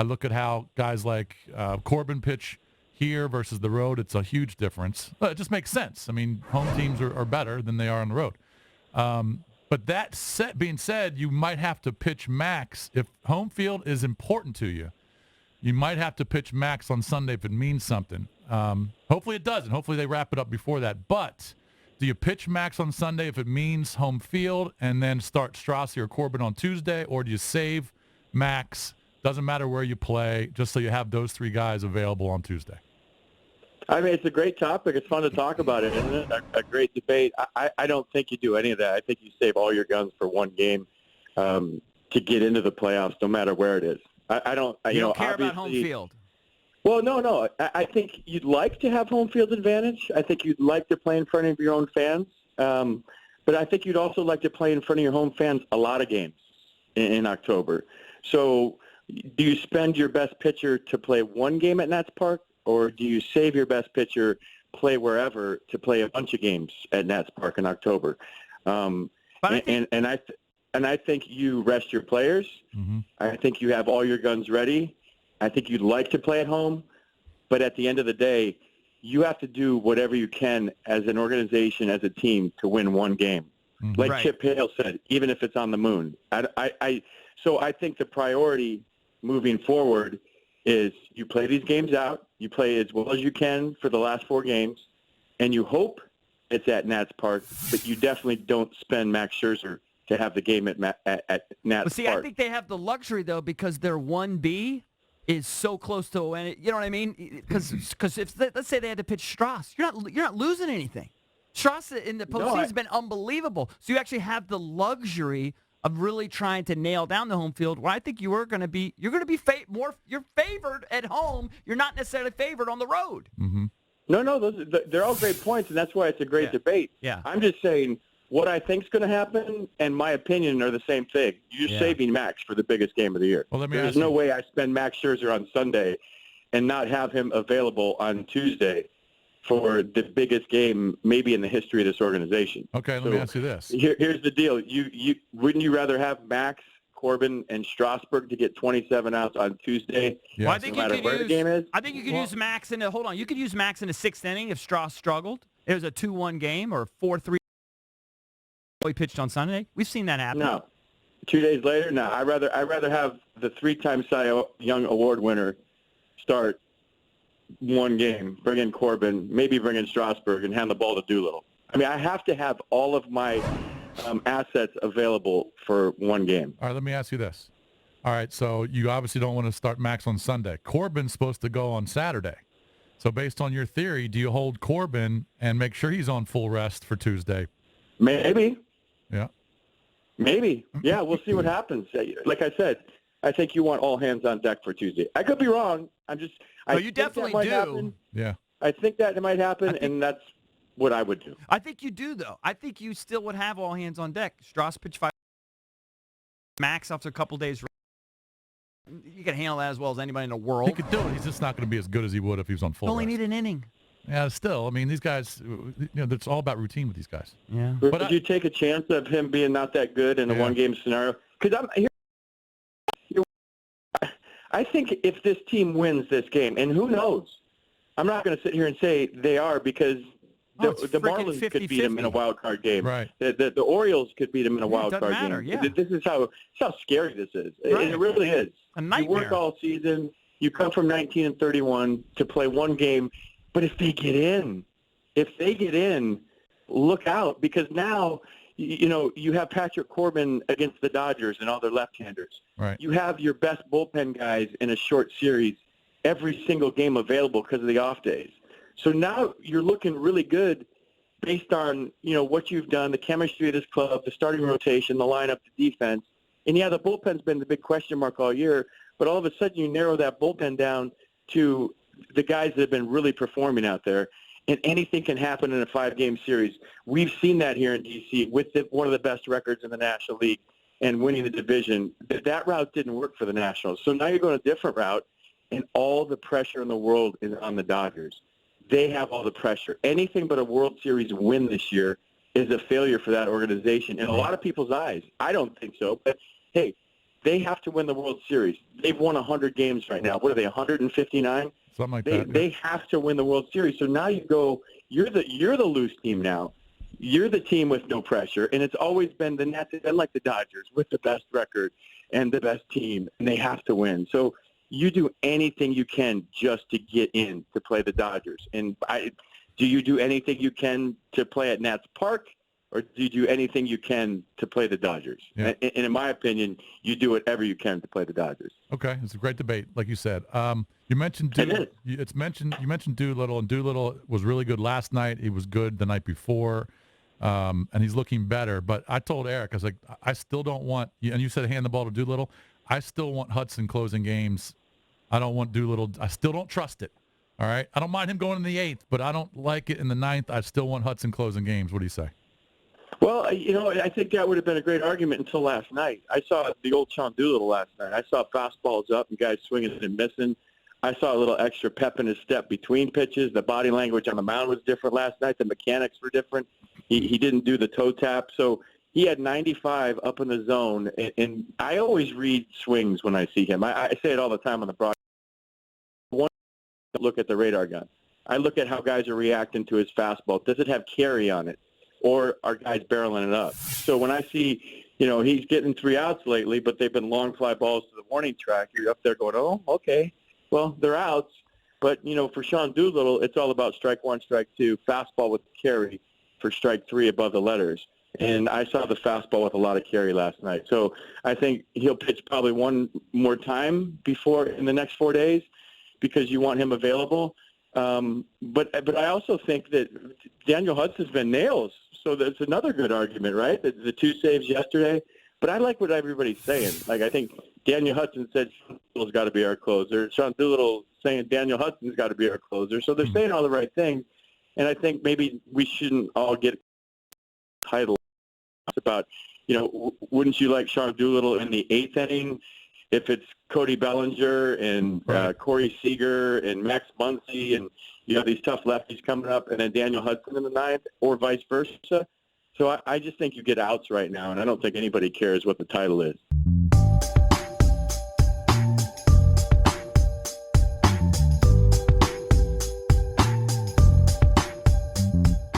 I look at how guys like Corbin pitch here versus the road. It's a huge difference. It just makes sense. I mean, home teams are better than they are on the road. But that being said, you might have to pitch max. If home field is important to you, you might have to pitch max on Sunday if it means something. Hopefully it doesn't. Hopefully they wrap it up before that. But do you pitch max on Sunday if it means home field and then start Strassi or Corbin on Tuesday, or do you save max? Doesn't matter where you play, just so you have those three guys available on Tuesday. I mean, it's a great topic. It's fun to talk about it, isn't it? A great debate. I don't think you do any of that. I think you save all your guns for one game to get into the playoffs, no matter where it is. I don't. You don't care about home field. Well, no. I think you'd like to have home field advantage. I think you'd like to play in front of your own fans. But I think you'd also like to play in front of your home fans a lot of games in October. So do you spend your best pitcher to play one game at Nats Park, or do you save your best pitcher, play wherever, to play a bunch of games at Nats Park in October? And I think you rest your players. Mm-hmm. I think you have all your guns ready. I think you'd like to play at home. But at the end of the day, you have to do whatever you can as an organization, as a team, to win one game. Mm-hmm. Like Chip Hale said, even if it's on the moon. So I think the priority moving forward is you play these games out, you play as well as you can for the last 4 games, and you hope it's at Nats Park, but you definitely don't spend Max Scherzer to have the game at Nats Park. See, Park. I think they have the luxury, though, because their 1B is so close to winning. You know what I mean? Because if let's say they had to pitch Strauss, you're not losing anything. Strauss in the postseason has been unbelievable. So you actually have the luxury of really trying to nail down the home field. Where I think you're going to be you're favored at home. You're not necessarily favored on the road. Mm-hmm. No, they're all great points, and that's why it's a great debate. Yeah. I'm just saying what I think is going to happen and my opinion are the same thing. You're saving Max for the biggest game of the year. Well, There's no way I spend Max Scherzer on Sunday and not have him available on Tuesday for the biggest game maybe in the history of this organization. Okay, let me ask you this. Here's the deal. You wouldn't you rather have Max, Corbin, and Strasburg to get 27 outs on Tuesday? Yes. Well, I think no matter where the game is? I think you could use Max in you could use Max in the 6th inning if Strauss struggled. It was a 2-1 game or 4-3 he pitched on Sunday. We've seen that happen. No. 2 days later? No. I'd rather have the 3-time Cy Young Award winner start one game, bring in Corbin, maybe bring in Strasburg, and hand the ball to Doolittle. I mean, I have to have all of my assets available for one game. All right, let me ask you this. All right, so you obviously don't want to start Max on Sunday. Corbin's supposed to go on Saturday. So based on your theory, do you hold Corbin and make sure he's on full rest for Tuesday? Maybe. Yeah. Maybe. Yeah, we'll see what happens. Like I said, I think you want all hands on deck for Tuesday. I could be wrong. You definitely do. Happen. Yeah. I think that it might happen, and that's what I would do. I think you do, though. I think you still would have all hands on deck. Strauss pitch 5. Max after a couple days. You can handle that as well as anybody in the world. He could do it. He's just not going to be as good as he would if he was on full You only rest. need an inning. Yeah, still. I mean, these guys, it's all about routine with these guys. Yeah. But would you take a chance of him being not that good in a one-game scenario? Because I think if this team wins this game, and who knows, I'm not going to sit here and say they are because the Marlins 50-50. could beat them in a wild card game. Right. The Orioles could beat them in a wild card matter, game. yeah. This is how scary this is. Right. It really is. A nightmare. You work all season. You come from 19-31 to play one game. But if they get in, look out, because now, you have Patrick Corbin against the Dodgers and all their left-handers. Right. You have your best bullpen guys in a short series every single game available because of the off days. So now you're looking really good based on, what you've done, the chemistry of this club, the starting rotation, the lineup, the defense. And, the bullpen's been the big question mark all year, but all of a sudden you narrow that bullpen down to the guys that have been really performing out there, and anything can happen in a 5-game series. We've seen that here in D.C. with one of the best records in the National League and winning the division. That route didn't work for the Nationals. So now you're going a different route, and all the pressure in the world is on the Dodgers. They have all the pressure. Anything but a World Series win this year is a failure for that organization in a lot of people's eyes. I don't think so, but, hey, they have to win the World Series. They've won 100 games right now. What are they, 159? Something like that. They have to win the World Series. So now you go, you're the loose team now. You're the team with no pressure, and it's always been the Nats have been like the Dodgers with the best record and the best team, and they have to win. So you do anything you can just to get in to play the Dodgers. And do you do anything you can to play at Nats Park, or do you do anything you can to play the Dodgers? Yeah. And in my opinion, you do whatever you can to play the Dodgers. Okay, it's a great debate, like you said. You mentioned you mentioned Doolittle, and Doolittle was really good last night. He was good the night before, and he's looking better. But I told Eric, I was like, I still don't want. And you said hand the ball to Doolittle. I still want Hudson closing games. I don't want Doolittle. I still don't trust it. All right, I don't mind him going in the 8th, but I don't like it in the 9th. I still want Hudson closing games. What do you say? Well, I think that would have been a great argument until last night. I saw the old Sean Doolittle last night. I saw fastballs up and guys swinging and missing. I saw a little extra pep in his step between pitches. The body language on the mound was different last night. The mechanics were different. He didn't do the toe tap. So he had 95 up in the zone. And I always read swings when I see him. I say it all the time on the broadcast. One, look at the radar gun. I look at how guys are reacting to his fastball. Does it have carry on it? Or are guys barreling it up? So when I see, he's getting 3 outs lately, but they've been long fly balls to the warning track, you're up there going, oh, okay, well, they're outs. But, for Sean Doolittle, it's all about strike 1, strike 2, fastball with carry for strike 3 above the letters. And I saw the fastball with a lot of carry last night. So I think he'll pitch probably one more time in the next 4 days because you want him available. But I also think that Daniel Hudson's been nails. So that's another good argument, right? The 2 saves yesterday. But I like what everybody's saying. Like, I think Daniel Hudson said Sean Doolittle's got to be our closer. Sean Doolittle saying Daniel Hudson's got to be our closer. So they're saying all the right things. And I think maybe we shouldn't all get title about, wouldn't you like Sean Doolittle in the 8th inning if it's Cody Bellinger and Corey Seager and Max Muncy and these tough lefties coming up, and then Daniel Hudson in the 9th, or vice versa. So I just think you get outs right now, and I don't think anybody cares what the title is.